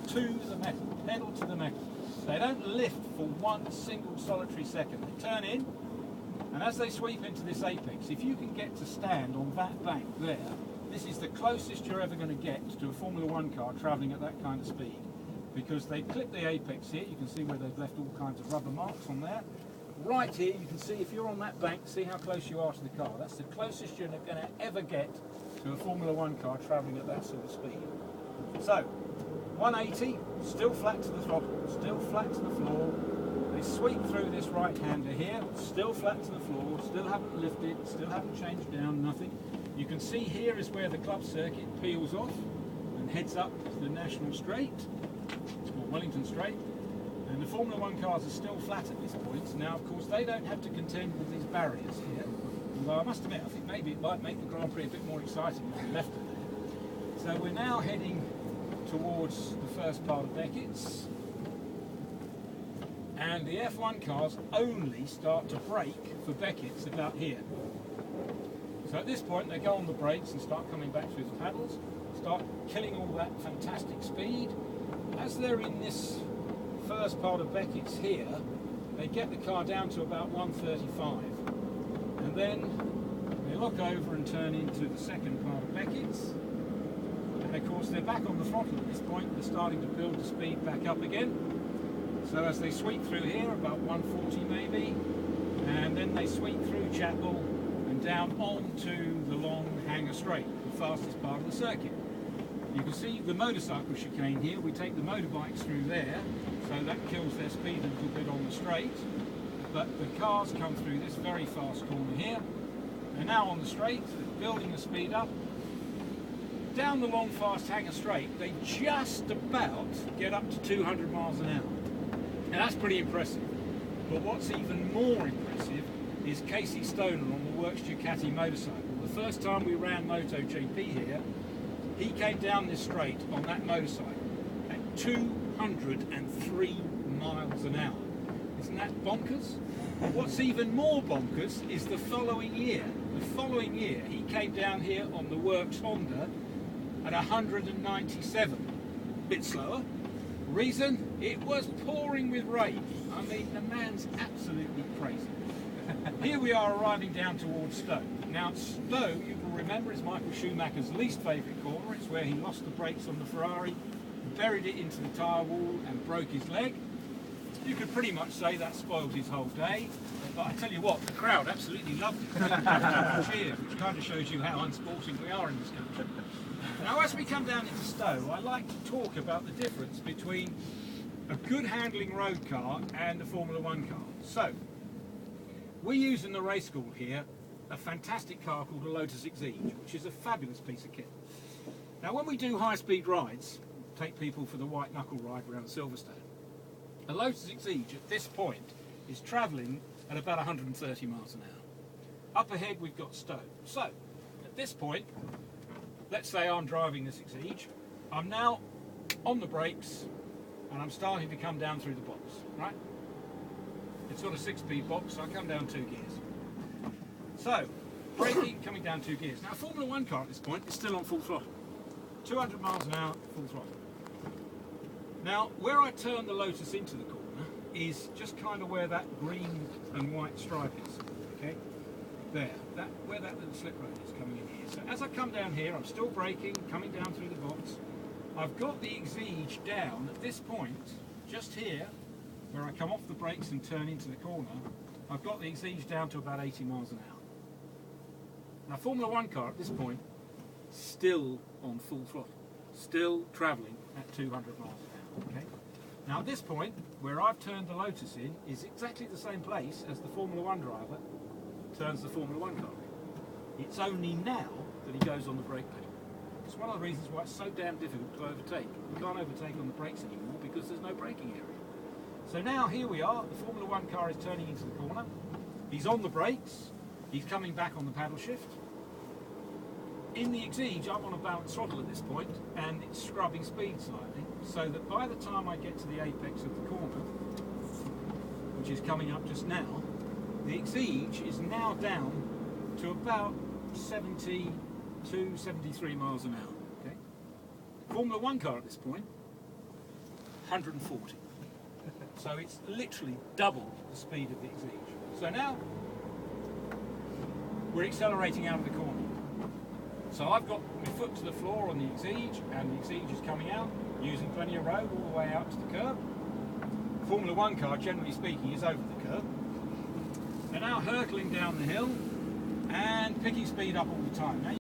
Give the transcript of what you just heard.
to the metal, pedal to the metal. They don't lift for one single solitary second. They turn in, and as they sweep into this apex, if you can get to stand on that bank there, this is the closest you're ever going to get to a Formula One car travelling at that kind of speed. Because they clip the apex here, you can see where they've left all kinds of rubber marks on there. Right here, you can see if you're on that bank, see how close you are to the car. That's the closest you're going to ever get to a Formula One car travelling at that sort of speed. So, 180, still flat to the throttle, still flat to the floor. They sweep through this right-hander here, still flat to the floor, still haven't lifted, still haven't changed down, nothing. You can see here is where the club circuit peels off and heads up to the National Straight, or Wellington Straight. And the Formula One cars are still flat at this point. Now, of course, they don't have to contend with these barriers here. Although I must admit, I think maybe it might make the Grand Prix a bit more exciting if we left it there. So we're now heading towards the first part of Beckett's. And the F1 cars only start to brake for Beckett's about here. So at this point, they go on the brakes and start coming back through the paddles, start killing all that fantastic speed. As they're in this first part of Beckett's here, they get the car down to about 135, and then they look over and turn into the second part of Beckett's, and of course they're back on the throttle at this point. They're starting to build the speed back up again. So as they sweep through here, about 140 maybe, and then they sweep through Chapel and down onto the long Hangar Straight, the fastest part of the circuit. You can see the motorcycle chicane here. We take the motorbikes through there, so that kills their speed a little bit on the straight. But the cars come through this very fast corner here. They're now on the straight, building the speed up. Down the long fast Hangar Straight, they just about get up to 200 miles an hour. Now that's pretty impressive. But what's even more impressive is Casey Stoner on the Works Ducati motorcycle. The first time we ran MotoGP here, he came down this straight on that motorcycle at 203 miles an hour. Isn't that bonkers? What's even more bonkers is the following year. The following year, he came down here on the Works Honda at 197. Bit slower. Reason? It was pouring with rain. I mean, the man's absolutely crazy. Here we are arriving down towards Stowe. Now, Stowe, you will remember, is Michael Schumacher's least favourite corner. It's where he lost the brakes on the Ferrari, buried it into the tyre wall and broke his leg. You could pretty much say that spoiled his whole day. But I tell you what, the crowd absolutely loved it. Cheers, which kind of shows you how unsporting we are in this country. Now, as we come down into Stowe, I like to talk about the difference between a good handling road car and a Formula One car. So, we use in the race school here a fantastic car called a Lotus Exige, which is a fabulous piece of kit. Now, when we do high-speed rides, take people for the white knuckle ride around Silverstone, a Lotus Exige at this point is travelling at about 130 miles an hour. Up ahead we've got Stowe. So, at this point, let's say I'm driving this Exige, I'm now on the brakes and I'm starting to come down through the box, right? It's got a 6-speed box, so I come down 2 gears. So, braking, coming down 2 gears. Now, a Formula One car at this point is still on full throttle. 200 miles an hour, full throttle. Now, where I turn the Lotus into the corner is just kind of where that green and white stripe is, okay? There, where that little slip road is coming in here. So as I come down here, I'm still braking, coming down through the box. I've got the Exige down at this point, just here, where I come off the brakes and turn into the corner. I've got the Exige down to about 80 miles an hour. Now, Formula One car at this point, still on full throttle, still travelling at 200 miles an hour, okay? Now, at this point, where I've turned the Lotus in, is exactly the same place as the Formula One driver turns the Formula One car in. It's only now that he goes on the brake pedal. It's one of the reasons why it's so damn difficult to overtake. You can't overtake on the brakes anymore because there's no braking area. So now here we are, the Formula One car is turning into the corner. He's on the brakes, he's coming back on the paddle shift. In the Exige, I'm on a balanced throttle at this point, and it's scrubbing speed slightly, so that by the time I get to the apex of the corner, which is coming up just now, the Exige is now down to about 72, 73 miles an hour. Okay? Formula One car at this point 140. So it's literally double the speed of the Exige. So now we're accelerating out of the corner. So I've got my foot to the floor on the Exige, and the Exige is coming out, using plenty of road all the way out to the curb. Formula One car, generally speaking, is over the curb. They're now hurtling down the hill and picking speed up all the time. Now,